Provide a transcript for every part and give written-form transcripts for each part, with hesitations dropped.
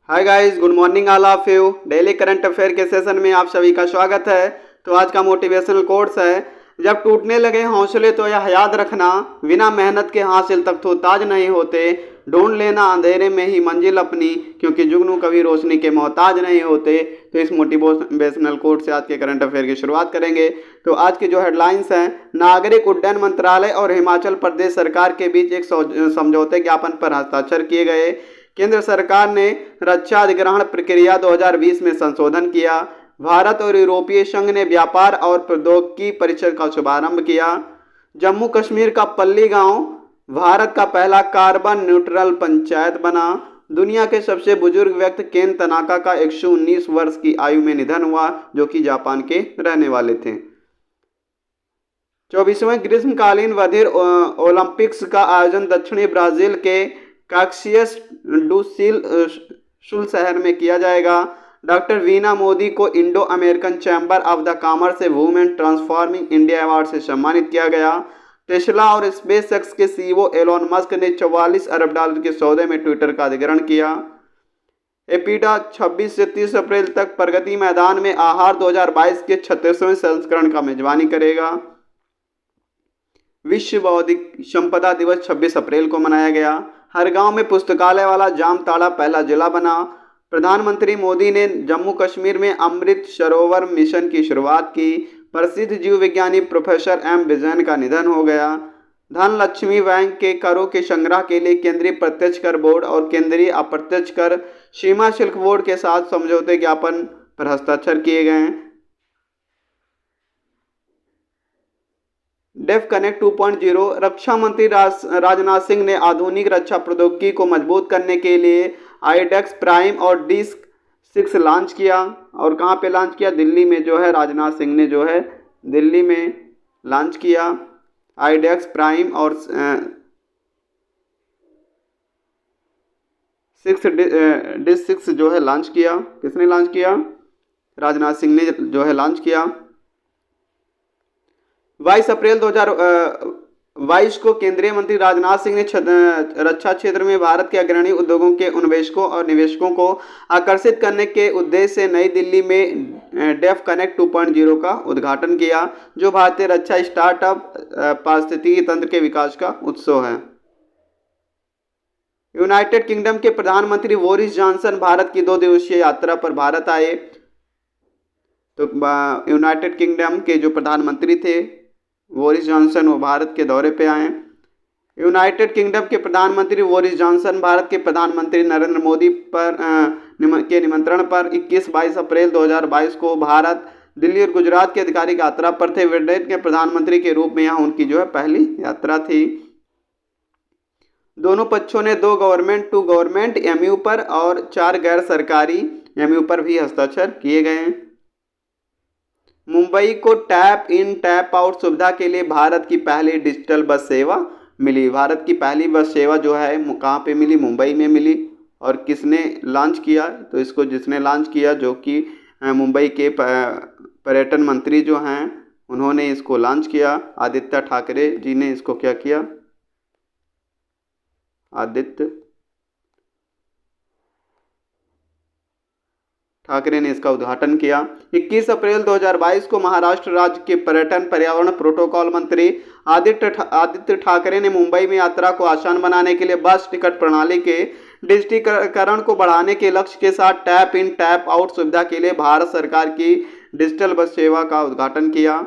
Hi guys, good morning all of you. Daily current affair के session में आप सभी का स्वागत है। तो आज का मोटिवेशनल कोट्स है, जब टूटने लगे हौसले तो यह याद रखना, बिना मेहनत के हासिल तक तो ताज नहीं होते। ढूंढ लेना अंधेरे में ही मंजिल अपनी, क्योंकि जुगनू कभी रोशनी के मोहताज नहीं होते। तो इस मोटिवेशनल कोट से आज के करंट अफेयर की शुरुआत करेंगे। तो आज की जो हेडलाइंस हैं, नागरिक उड्डयन मंत्रालय और हिमाचल प्रदेश सरकार के बीच एक समझौते ज्ञापन पर हस्ताक्षर किए गए। केंद्र सरकार ने रक्षा अधिग्रहण प्रक्रिया 2020 में संशोधन किया। भारत और यूरोपीय संघ ने व्यापार और प्रौद्योगिकी परिषद का शुभारंभ किया। जम्मू कश्मीर का पल्ली गांव भारत का पहला कार्बन न्यूट्रल पंचायत बना। दुनिया के सबसे बुजुर्ग व्यक्ति केन तनाका का 119 वर्ष की आयु में निधन हुआ, जो कि जापान के रहने वाले थे। 24वें ग्रीष्मकालीन बधिर ओलंपिक्स का आयोजन दक्षिणी ब्राजील के काक्सियस डू सुल शहर में किया जाएगा। डॉक्टर वीना मोदी को Indo American chamber of the commerce से वुमेन ट्रांसफॉर्मिंग इंडिया अवार्ड से सम्मानित किया गया। टेस्ला और स्पेसएक्स के सीईओ एलोन मस्क ने 44 अरब डॉलर के सौदे में ट्विटर का अधिग्रहण किया। एपीडा 26 से 30 अप्रैल तक प्रगति मैदान में आहार 2022 के 36वें संस्करण का मेजबानी करेगा। विश्व बौद्धिक संपदा दिवस 26 अप्रैल को मनाया गया। हर गांव में पुस्तकालय वाला जामताड़ा पहला जिला बना। प्रधानमंत्री मोदी ने जम्मू कश्मीर में अमृत सरोवर मिशन की शुरुआत की। प्रसिद्ध जीव विज्ञानी प्रोफेसर एम विजयन का निधन हो गया। धनलक्ष्मी बैंक के करों के संग्रह के लिए केंद्रीय प्रत्यक्ष कर बोर्ड और केंद्रीय अप्रत्यक्ष कर सीमा शुल्क बोर्ड के साथ समझौते ज्ञापन पर हस्ताक्षर किए गए। डेफ कनेक्ट 2.0 रक्षा मंत्री राजनाथ सिंह ने आधुनिक रक्षा प्रौद्योगिकी को मजबूत करने के लिए आईडेक्स प्राइम और D6 लॉन्च किया। और कहाँ पे लॉन्च किया? दिल्ली में जो है राजनाथ सिंह ने जो है दिल्ली में लॉन्च किया। आईडेक्स प्राइम और 6 जो है लॉन्च किया। किसने लॉन्च किया? राजनाथ सिंह ने जो है लॉन्च किया। 22 अप्रैल 2022 को केंद्रीय मंत्री राजनाथ सिंह ने रक्षा क्षेत्र में भारत के अग्रणी उद्योगों के उन्वेषकों और निवेशकों को आकर्षित करने के उद्देश्य से नई दिल्ली में डेफ कनेक्ट 2.0 का उद्घाटन किया, जो भारतीय रक्षा स्टार्टअप पारिस्थितिकी तंत्र के विकास का उत्सव है। यूनाइटेड किंगडम के प्रधानमंत्री बोरिस जॉनसन भारत की 2 दिवसीय यात्रा पर भारत आए। तो यूनाइटेड किंगडम के जो प्रधानमंत्री थे बोरिस जॉनसन, वो भारत के दौरे पे आए। यूनाइटेड किंगडम के प्रधानमंत्री बोरिस जॉनसन भारत के प्रधानमंत्री नरेंद्र मोदी के निमंत्रण पर 21-22 अप्रैल 2022 को भारत, दिल्ली और गुजरात की आधिकारिक यात्रा पर थे। ब्रिटेन के प्रधानमंत्री के रूप में यहाँ उनकी जो है पहली यात्रा थी। दोनों पक्षों ने 2 गवर्नमेंट टू गवर्नमेंट MOU पर और 4 गैर सरकारी MOU पर भी हस्ताक्षर किए गए। मुंबई को टैप इन टैप आउट सुविधा के लिए भारत की पहली डिजिटल बस सेवा मिली। भारत की पहली बस सेवा जो है कहाँ पे मिली? मुंबई में मिली। और किसने लॉन्च किया? तो इसको जिसने लॉन्च किया, जो कि मुंबई के पर्यटन मंत्री जो हैं, उन्होंने इसको लॉन्च किया। आदित्य ठाकरे जी ने इसको क्या किया? आदित्य ठाकरे ने इसका उद्घाटन किया। 21 अप्रैल 2022 को महाराष्ट्र राज्य के पर्यटन पर्यावरण प्रोटोकॉल मंत्री आदित्य ठाकरे ने मुंबई में यात्रा को आसान बनाने के लिए बस टिकट प्रणाली के डिजिटीकरण को बढ़ाने के लक्ष्य के साथ टैप इन टैप आउट सुविधा के लिए भारत सरकार की डिजिटल बस सेवा का उद्घाटन किया।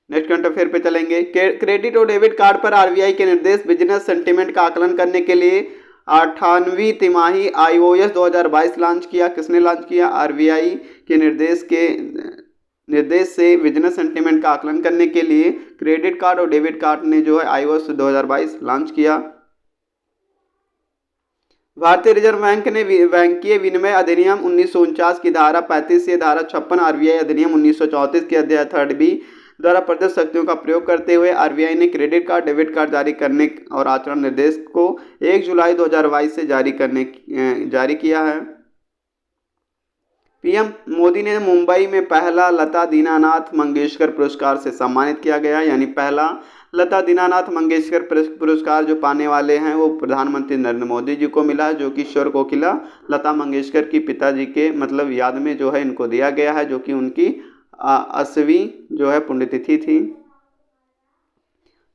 नेक्स्ट करंट अफेयर पे चलेंगे। क्रेडिट और डेबिट कार्ड पर RBI के निर्देश बिजनेस सेंटिमेंट का आकलन करने के लिए 98वीं तिमाही iOS 2022 लॉन्च किया। किसने लॉन्च किया? RBI के निर्देश से बिजनेस सेंटिमेंट का आकलन करने के लिए क्रेडिट कार्ड और डेबिट कार्ड ने जो है iOS 2022 लॉन्च किया। भारतीय रिजर्व बैंक ने बैंकीय विनिमय अधिनियम 1949 की धारा 35 से धारा 56 RBI अधिनियम 1934 के अध्याय 3B द्वारा प्रदत्त शक्तियों का प्रयोग करते हुए RBI ने क्रेडिट कार्ड डेबिट कार्ड जारी करने और आचरण निर्देश को 1 जुलाई 2022 से जारी किया है। पीएम मोदी ने मुंबई में पहला लता दीनानाथ मंगेशकर पुरस्कार से सम्मानित किया गया, यानी पहला लता दीनानाथ मंगेशकर पुरस्कार जो पाने वाले हैं वो प्रधानमंत्री नरेंद्र मोदी जी को मिला, जो कि स्वर कोकिला लता मंगेशकर की पिताजी के मतलब याद में जो है इनको दिया गया है, जो कि उनकी 80वीं जो है पुण्यतिथि थी।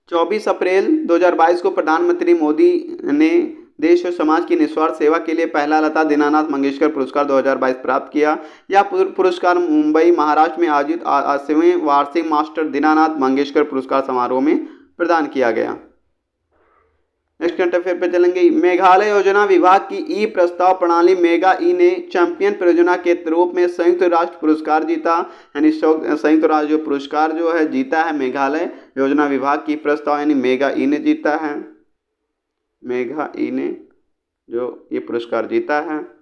24 अप्रैल 2022 को प्रधानमंत्री मोदी ने देश और समाज की निस्वार्थ सेवा के लिए पहला लता दीनानाथ मंगेशकर पुरस्कार 2022 प्राप्त किया। यह पुरस्कार मुंबई महाराष्ट्र में आयोजित 80वें वार्षिक मास्टर दीनानाथ मंगेशकर पुरस्कार समारोह में प्रदान किया गया। नेक्स्ट करंट अफेयर पे चलेंगे। मेघालय योजना विभाग की ई प्रस्ताव प्रणाली मेगा ई ने चैंपियन परियोजना के रूप में संयुक्त राष्ट्र पुरस्कार जीता, यानी संयुक्त राष्ट्र जो पुरस्कार जो है जीता है मेघालय योजना विभाग की प्रस्ताव यानी मेगा ई ने जीता है। मेघा ई ने जो ये पुरस्कार जीता है।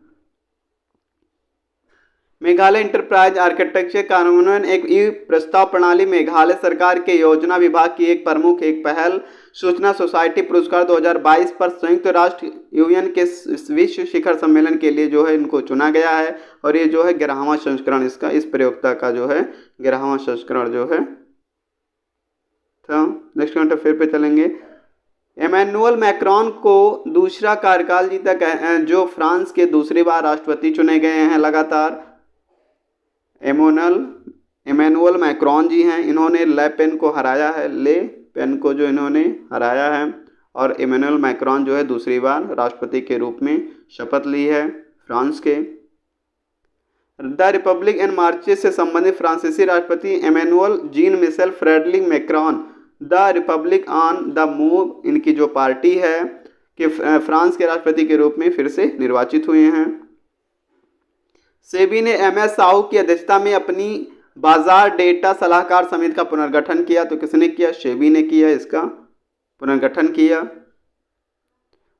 मेघालय इंटरप्राइज आर्किटेक्चर कार्यान्वयन एक ई प्रस्ताव प्रणाली मेघालय सरकार के योजना विभाग की एक प्रमुख एक पहल सूचना सोसाइटी पुरस्कार 2022 पर संयुक्त राष्ट्र यूएन के विश्व शिखर सम्मेलन के लिए जो है इनको चुना गया है, और ये जो है 11वां संस्करण इसका इस प्रयोक्ता का जो है 11वां संस्करण जो है। तो नेक्स्ट करंट अफेयर पे चलेंगे। इमैनुअल मैक्रोन को दूसरा कार्यकाल जीता, जो फ्रांस के दूसरी बार राष्ट्रपति चुने गए हैं लगातार। इमैनुअल मैक्रोन जी हैं, इन्होंने ले पेन को हराया है, ले पेन को जो इन्होंने हराया है, और इमैनुअल मैक्रोन जो है दूसरी बार राष्ट्रपति के रूप में शपथ ली है फ्रांस के। द रिपब्लिक एंड मार्चेस से संबंधित फ्रांसीसी राष्ट्रपति Emmanuel Jean Michel Frederic Macron the republic on the move इनकी जो पार्टी है कि फ्रांस के राष्ट्रपति के रूप में फिर से निर्वाचित हुए हैं। सेबी ने एमएस साहू की अध्यक्षता में अपनी बाजार डेटा सलाहकार समिति का पुनर्गठन किया। तो किसने किया? सेबी ने किया, इसका पुनर्गठन किया।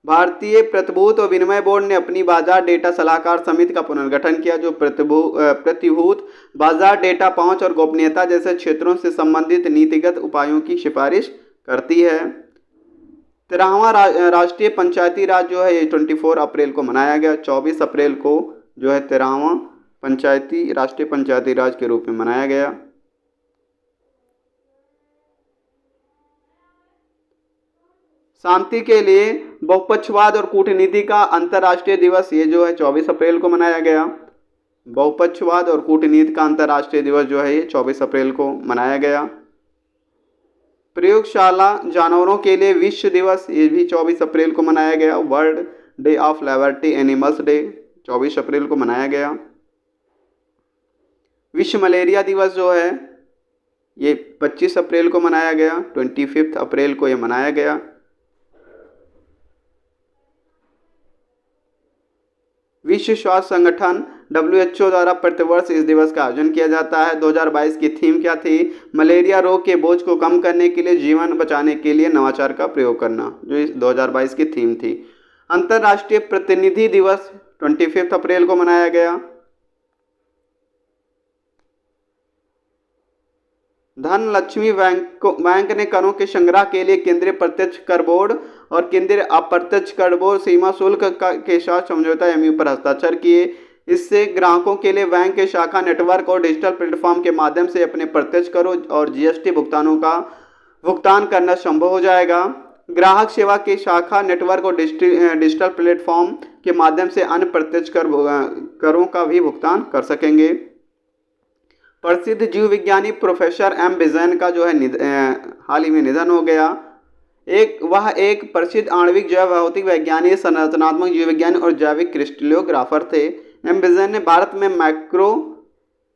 भारतीय प्रतिभूत और विनिमय बोर्ड ने अपनी बाजार डेटा सलाहकार समिति का पुनर्गठन किया, जो प्रतिभूत बाजार डेटा पहुंच और गोपनीयता जैसे क्षेत्रों से संबंधित नीतिगत उपायों की सिफारिश करती है। 13वां राष्ट्रीय पंचायती राज जो है ये 24 अप्रैल को मनाया गया। 24 अप्रैल को जो है 13वां राष्ट्रीय पंचायती राज के रूप में मनाया गया। शांति के लिए बहुपक्षवाद और कूटनीति का अंतर्राष्ट्रीय दिवस ये जो है 24 अप्रैल को मनाया गया। बहुपक्षवाद और कूटनीति का अंतर्राष्ट्रीय दिवस जो है ये 24 अप्रैल को मनाया गया। प्रयोगशाला जानवरों के लिए विश्व दिवस ये भी 24 अप्रैल को मनाया गया। World day of liberty animals day 24 अप्रैल को मनाया गया। विश्व मलेरिया दिवस जो है ये 25 अप्रैल को मनाया गया। 25 अप्रैल को ये मनाया गया। विश्व स्वास्थ्य संगठन WHO द्वारा प्रतिवर्ष इस दिवस का आयोजन किया जाता है। 2022 की थीम क्या थी? मलेरिया रोग के बोझ को कम करने के लिए जीवन बचाने के लिए नवाचार का प्रयोग करना, जो इस 2022 की थीम थी। अंतर्राष्ट्रीय प्रतिनिधि दिवस 25 अप्रैल को मनाया गया। धन लक्ष्मी बैंक ने करों के संग्रह के लिए केंद्रीय प्रत्यक्ष कर बोर्ड और केंद्रीय अप्रत्यक्ष कर बोर्ड सीमा शुल्क के साथ समझौता MOU पर हस्ताक्षर किए। इससे ग्राहकों के लिए बैंक के शाखा नेटवर्क और डिजिटल प्लेटफॉर्म के माध्यम से अपने प्रत्यक्ष करों और GST भुगतानों का भुगतान करना संभव हो जाएगा। ग्राहक सेवा के शाखा नेटवर्क और डिजिटल प्लेटफॉर्म के माध्यम से अन्य प्रत्यक्ष करों का भी भुगतान कर सकेंगे। प्रसिद्ध जीव विज्ञानी प्रोफेसर M बिजन का जो है हाल ही में निधन हो गया। वह एक प्रसिद्ध आणविक जैव भौतिक वैज्ञानिक, संरचनात्मक जीव विज्ञानी और जैविक क्रिस्टलोग्राफर थे। M बिजन ने भारत में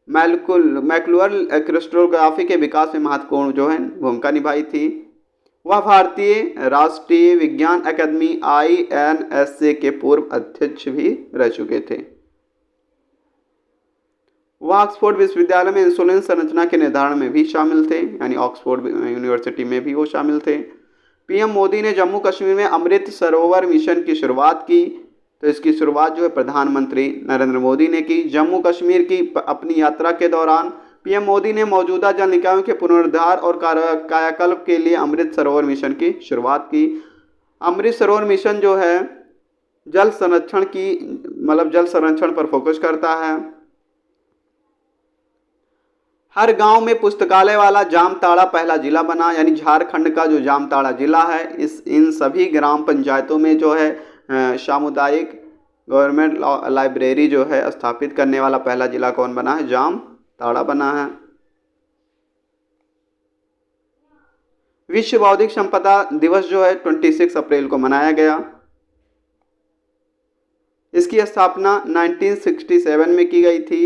मैक्यूलर क्रिस्टलोग्राफी के विकास में महत्वपूर्ण जो है भूमिका निभाई थी। वह भारतीय राष्ट्रीय विज्ञान अकादमी INSA के पूर्व अध्यक्ष भी रह चुके थे। वह ऑक्सफोर्ड विश्वविद्यालय में इंसुलिन संरचना के निर्धारण में भी शामिल थे, यानी ऑक्सफोर्ड यूनिवर्सिटी में भी वो शामिल थे। PM मोदी ने जम्मू कश्मीर में अमृत सरोवर मिशन की शुरुआत की। तो इसकी शुरुआत जो है प्रधानमंत्री नरेंद्र मोदी ने की। जम्मू कश्मीर की अपनी यात्रा के दौरान PM मोदी ने मौजूदा जल निकायों के पुनरुद्धार और कायाकल्प के लिए अमृत सरोवर मिशन की शुरुआत की। अमृत सरोवर मिशन जो है जल संरक्षण पर फोकस करता है। हर गांव में पुस्तकालय वाला जामताड़ा पहला जिला बना, यानी झारखंड का जो जामताड़ा जिला है इस इन सभी ग्राम पंचायतों में जो है सामुदायिक गवर्नमेंट लाइब्रेरी जो है स्थापित करने वाला पहला जिला कौन बना है? जामताड़ा बना है। विश्व बौद्धिक संपदा दिवस जो है 26 अप्रैल को मनाया गया। इसकी स्थापना 1967 में की गई थी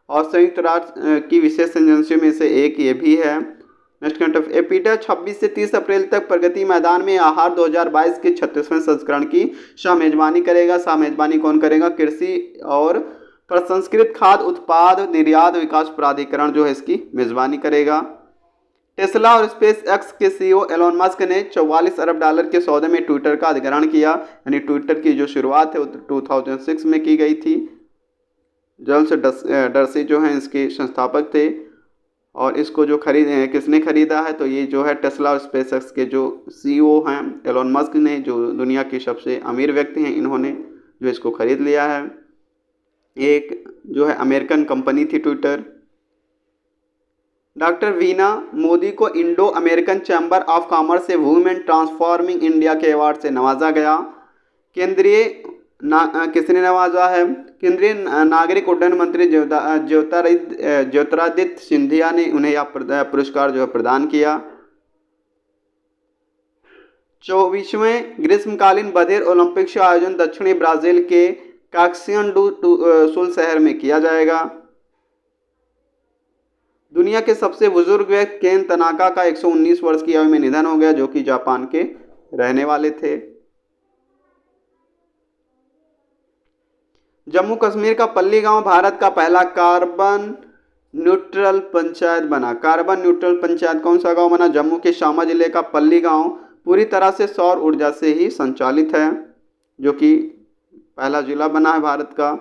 और संयुक्त राष्ट्र की विशेष एजेंसियों में से एक ये भी है। नेक्स्ट करंट अफेयर, एपीटा 26 से 30 अप्रैल तक प्रगति मैदान में आहार 2022 के 36वें संस्करण की सह मेजबानी करेगा। सह मेजबानी कौन करेगा? कृषि और प्रसंस्कृत खाद्य उत्पाद निर्यात विकास प्राधिकरण जो है इसकी मेजबानी करेगा। टेस्ला और स्पेस एक्स के सीईओ एलोन मस्क ने 44 अरब डॉलर के सौदे में ट्विटर का अधिग्रहण किया, यानी ट्विटर की जो शुरुआत है वो 2006 में की गई थी। जॉर्ज डर्सी जो हैं इसके संस्थापक थे और इसको जो किसने खरीदा है? तो ये जो है टेस्ला और स्पेस एक्स के जो सीईओ हैं एलोन मस्क ने, जो दुनिया के सबसे अमीर व्यक्ति हैं, इन्होंने जो इसको खरीद लिया है। एक जो है अमेरिकन कंपनी थी ट्विटर। डॉक्टर वीना मोदी को Indo American chamber of commerce से वुमेन ट्रांसफॉर्मिंग इंडिया के अवार्ड से नवाजा गया। किसने नवाजा है? केंद्रीय नागरिक उड्डयन मंत्री ज्योतिरादित्य सिंधिया ने उन्हें यह पुरस्कार जो है प्रदान किया। 24वें ग्रीष्मकालीन बधिर ओलंपिक्स का आयोजन दक्षिणी ब्राजील के काक्सियन डू सुल शहर में किया जाएगा। दुनिया के सबसे बुजुर्ग व्यक्ति केन तनाका का 119 वर्ष की आयु में निधन हो गया, जो कि जापान के रहने वाले थे। जम्मू कश्मीर का पल्ली गांव भारत का पहला कार्बन न्यूट्रल पंचायत बना। कार्बन न्यूट्रल पंचायत कौन सा गांव बना? जम्मू के शामा जिले का पल्ली गांव पूरी तरह से सौर ऊर्जा से ही संचालित है, जो कि पहला जिला बना है भारत का।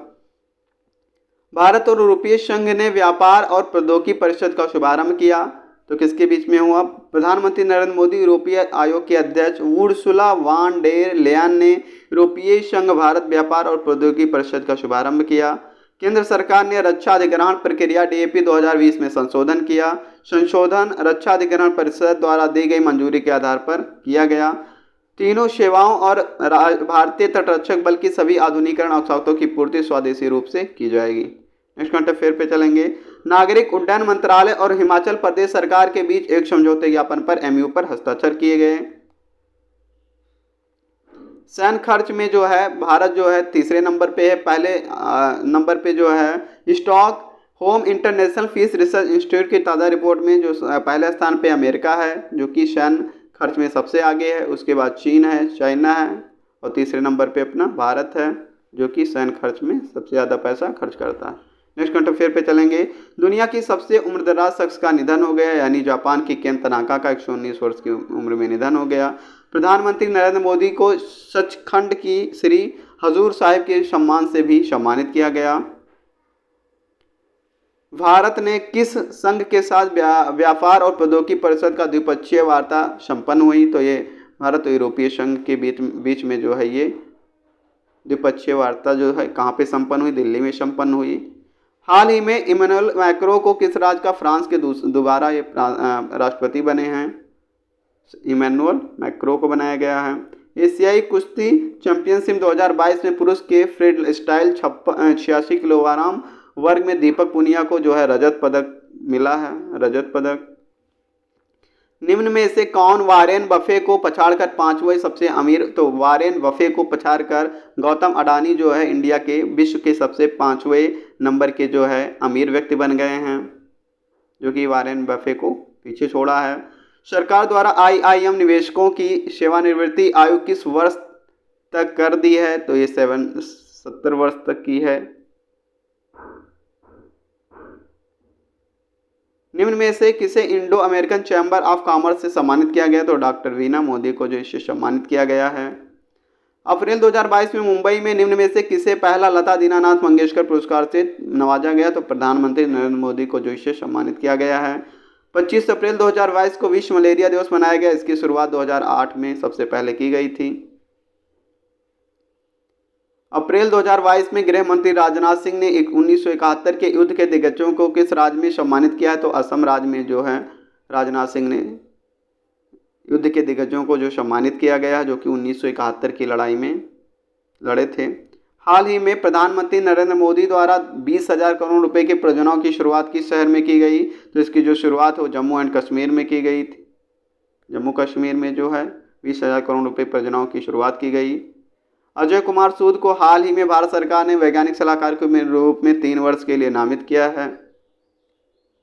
भारत और यूरोपीय संघ ने व्यापार और प्रौद्योगिकी परिषद का शुभारंभ किया, तो किसके बीच में हुआ? प्रधानमंत्री नरेंद्र मोदी, यूरोपीय आयोग के अध्यक्ष उर्सुला वान डेर लेयन ने यूरोपीय संघ भारत व्यापार और प्रौद्योगिकी परिषद का शुभारंभ किया। केंद्र सरकार ने रक्षा अधिग्रहण प्रक्रिया डीएपी 2020 में संशोधन किया। संशोधन रक्षा अधिग्रहण परिषद द्वारा दी गई मंजूरी के आधार पर किया गया। तीनों सेवाओं और भारतीय तटरक्षक बल की सभी आधुनिकीकरण आवश्यकताओं की पूर्ति स्वदेशी रूप से की जाएगी। नेक्स्ट करंट अफेयर पे चलेंगे। नागरिक उड्डयन मंत्रालय और हिमाचल प्रदेश सरकार के बीच एक समझौते ज्ञापन पर एमयू पर हस्ताक्षर किए गए। सैन्य खर्च में जो है भारत जो है तीसरे नंबर पे है। पहले नंबर पे जो है Stockholm international peace research institute की ताज़ा रिपोर्ट में जो पहले स्थान पे अमेरिका है, जो कि सैन्य खर्च में सबसे आगे है। उसके बाद चीन है, चाइना है और तीसरे नंबर पे अपना भारत है, जो कि सैन्य खर्च में सबसे ज़्यादा पैसा खर्च करता है। नेक्स्ट करंट अफेयर पे चलेंगे। दुनिया की सबसे उम्रदराज शख्स का निधन हो गया, यानी जापान की केन तनाका का 119 वर्ष की उम्र में निधन हो गया। प्रधानमंत्री नरेंद्र मोदी को सचखंड की श्री हजूर साहिब के सम्मान से भी सम्मानित किया गया। भारत ने किस संघ के साथ व्यापार और प्रौद्योगिकी परिषद का द्विपक्षीय वार्ता संपन्न हुई? तो ये भारत और यूरोपीय संघ के बीच में जो है ये द्विपक्षीय वार्ता जो है कहाँ पे संपन्न हुई? दिल्ली में संपन्न हुई। हाल ही में इमैनुअल मैक्रो को किस राज्य का फ्रांस के दोबारा ये राष्ट्रपति बने हैं? इमैनुअल मैक्रो को बनाया गया है। एशियाई कुश्ती चैंपियनशिप 2022 में पुरुष के फ्री स्टाइल 86 किलोग्राम वर्ग में दीपक पुनिया को जो है रजत पदक मिला है, रजत पदक। निम्न में से कौन वारेन बफे को पछाड़कर पांचवें सबसे अमीर? तो वारेन बफे को पछाड़कर गौतम अडानी जो है इंडिया के विश्व के सबसे 5वें नंबर के जो है अमीर व्यक्ति बन गए हैं, जो कि वारेन बफे को पीछे छोड़ा है। सरकार द्वारा आईआईएम निवेशकों की सेवानिवृत्ति आयु किस वर्ष तक कर दी है? तो ये 70 वर्ष तक की है। निम्न में से किसे Indo American chamber of commerce से सम्मानित किया गया? तो डॉक्टर वीना मोदी को जो इससे सम्मानित किया गया है। अप्रैल 2022 में मुंबई में निम्न में से किसे पहला लता दीनानाथ मंगेशकर पुरस्कार से नवाजा गया? तो प्रधानमंत्री नरेंद्र मोदी को जो इससे सम्मानित किया गया है। 25 अप्रैल 2022 को विश्व मलेरिया दिवस मनाया गया। इसकी शुरुआत 2008 में सबसे पहले की गई थी। अप्रैल 2022 में गृह मंत्री राजनाथ सिंह ने 1971 के युद्ध के दिग्गजों को किस राज्य में सम्मानित किया है? तो असम राज्य में जो है राजनाथ सिंह ने युद्ध के दिग्गजों को जो सम्मानित किया गया है, जो कि 1971 की लड़ाई में लड़े थे। हाल ही में प्रधानमंत्री नरेंद्र मोदी द्वारा 20,000 करोड़ रुपए की परियोजनाओं की शुरुआत किस शहर में की गई? तो इसकी जो शुरुआत हो जम्मू एंड कश्मीर में की गई थी। जम्मू कश्मीर में जो है 20,000 करोड़ रुपए परियोजनाओं की शुरुआत की गई। अजय कुमार सूद को हाल ही में भारत सरकार ने वैज्ञानिक सलाहकार के रूप में 3 वर्ष के लिए नामित किया है।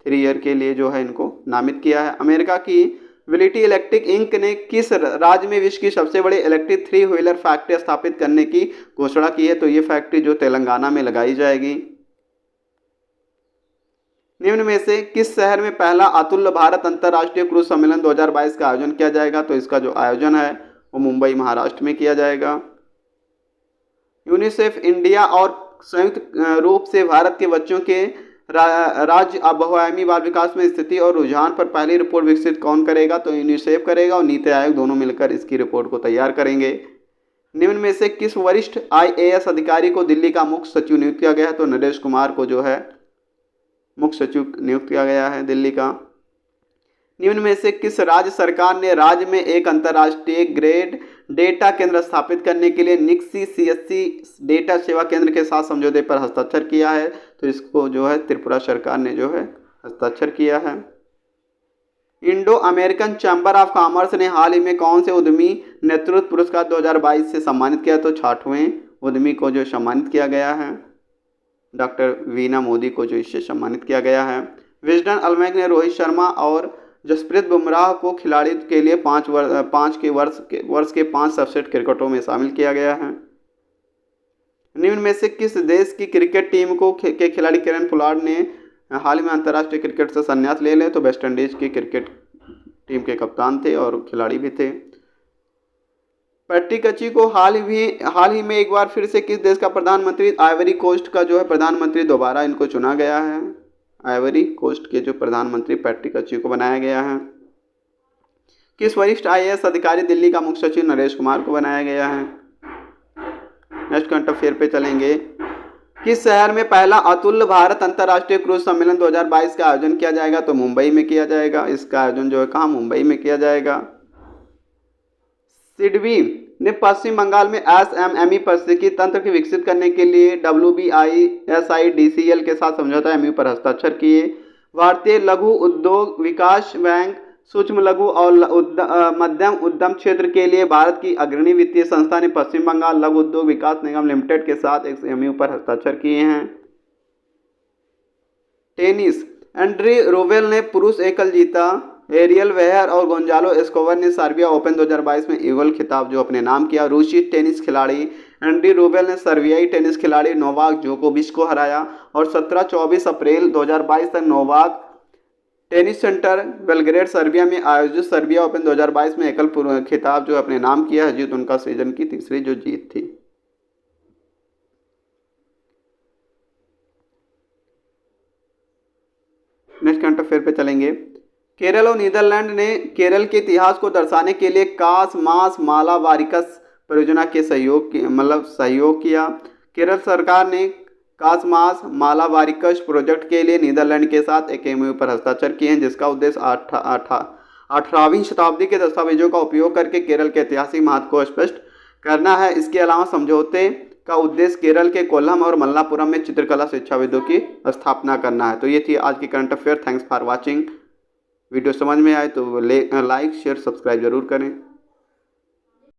3 ईयर के लिए जो है इनको नामित किया है। अमेरिका की विलिटी इलेक्ट्रिक इंक ने किस राज्य में विश्व की सबसे बड़ी इलेक्ट्रिक 3 व्हीलर फैक्ट्री स्थापित करने की घोषणा की है? तो ये फैक्ट्री जो तेलंगाना में लगाई जाएगी। निम्न में से किस शहर में पहला अतुल्य भारत अंतर्राष्ट्रीय क्रूज सम्मेलन 2022 का आयोजन किया जाएगा? तो इसका जो आयोजन है वो मुंबई महाराष्ट्र में किया जाएगा। यूनिसेफ इंडिया और संयुक्त रूप से भारत के बच्चों के राज्य बहुआयामी बाल विकास में स्थिति और रुझान पर पहली रिपोर्ट विकसित कौन करेगा? तो यूनिसेफ करेगा और नीति आयोग दोनों मिलकर इसकी रिपोर्ट को तैयार करेंगे। निम्न में से किस वरिष्ठ IAS अधिकारी को दिल्ली का मुख्य सचिव नियुक्त किया गया है? तो नरेश कुमार को जो है मुख्य सचिव नियुक्त किया गया है दिल्ली का। निम्न में से किस राज्य सरकार ने राज्य में एक अंतर्राष्ट्रीय ग्रेड डेटा केंद्र स्थापित करने के लिए निक्सी CSC डेटा सेवा केंद्र के साथ समझौते पर हस्ताक्षर किया है? तो इसको जो है त्रिपुरा सरकार ने जो है हस्ताक्षर किया है। Indo American chamber of commerce ने हाल ही में कौन से उद्यमी नेतृत्व पुरस्कार 2022 से सम्मानित किया? तो 60वें उद्यमी को जो सम्मानित किया गया है, डॉक्टर वीना मोदी को जो इससे सम्मानित किया गया है। विजडन अलमैक ने रोहित शर्मा और जसप्रीत बुमराह को खिलाड़ी के लिए 5 वर्ष के 5 सबसेट क्रिकेटों में शामिल किया गया है। निम्न में से किस देश की क्रिकेट टीम के खिलाड़ी किरण पोलार्ड ने हाल ही में अंतर्राष्ट्रीय क्रिकेट से संन्यास ले लिया? तो वेस्ट इंडीज की क्रिकेट टीम के कप्तान थे और खिलाड़ी भी थे। पैट्रिक कची को हाल ही में एक बार फिर से किस देश का प्रधानमंत्री, आइवरी कोस्ट का जो है प्रधानमंत्री दोबारा इनको चुना गया है। आइवरी कोस्ट के जो प्रधानमंत्री पैट्रिक कची को बनाया गया है। किस वरिष्ठ IAS अधिकारी दिल्ली का मुख्य सचिव नरेश कुमार को बनाया गया है? नेक्स्ट करंट अफेयर पे चलेंगे। किस शहर में पहला अतुल्य भारत अंतर्राष्ट्रीय क्रूज सम्मेलन 2022 का आयोजन किया जाएगा? तो मुंबई में किया जाएगा। इसका आयोजन जो है कहाँ? मुंबई में किया जाएगा। सिडबी ने पश्चिम बंगाल में SMME पारिस्थितिकी तंत्र की विकसित करने के लिए WBISIDCL के साथ समझौता MOU पर हस्ताक्षर किए। भारतीय लघु उद्योग विकास बैंक सूक्ष्म लघु और मध्यम उद्यम क्षेत्र के लिए भारत की अग्रणी वित्तीय संस्था ने पश्चिम बंगाल लघु उद्योग विकास निगम लिमिटेड के साथ एक MOU पर हस्ताक्षर किए हैं। टेनिस, एंड्री रूवेल ने पुरुष एकल जीता। एरियल वेयर और गोंजालो एस्कोबर ने सर्बिया ओपन 2022 में ईगल खिताब जो अपने नाम किया। रूसी टेनिस खिलाड़ी एंड्री रूवेल ने सर्बियाई टेनिस खिलाड़ी नोवाक जोकोविच को हराया और 17-24 अप्रैल 2022 तक Novak tennis centre Belgrade Serbia में आयोजित सर्बिया ओपन 2022 में एकल खिताब जो अपने नाम किया है। जीत उनका सीजन की तीसरी जो जीत थी। नेक्स्ट करंट अफेयर पे चलेंगे। केरल और नीदरलैंड ने केरल के इतिहास को दर्शाने के लिए कास मास मालाबारिकस परियोजना के सहयोग किया। केरल सरकार ने कास मास मालाबारिकस प्रोजेक्ट के लिए नीदरलैंड के साथ एक MOU पर हस्ताक्षर किए हैं, जिसका उद्देश्य 18वीं शताब्दी के दस्तावेजों का उपयोग करके केरल के ऐतिहासिक महत्व को स्पष्ट करना है। इसके अलावा समझौते का उद्देश्य केरल के कोल्लम और मल्लापुरम में चित्रकला शिक्षाविदों की स्थापना करना है। तो ये थी आज की current affair. Thanks for watching. Video समझ में आए तो लाइक शेयर सब्सक्राइब जरूर करें।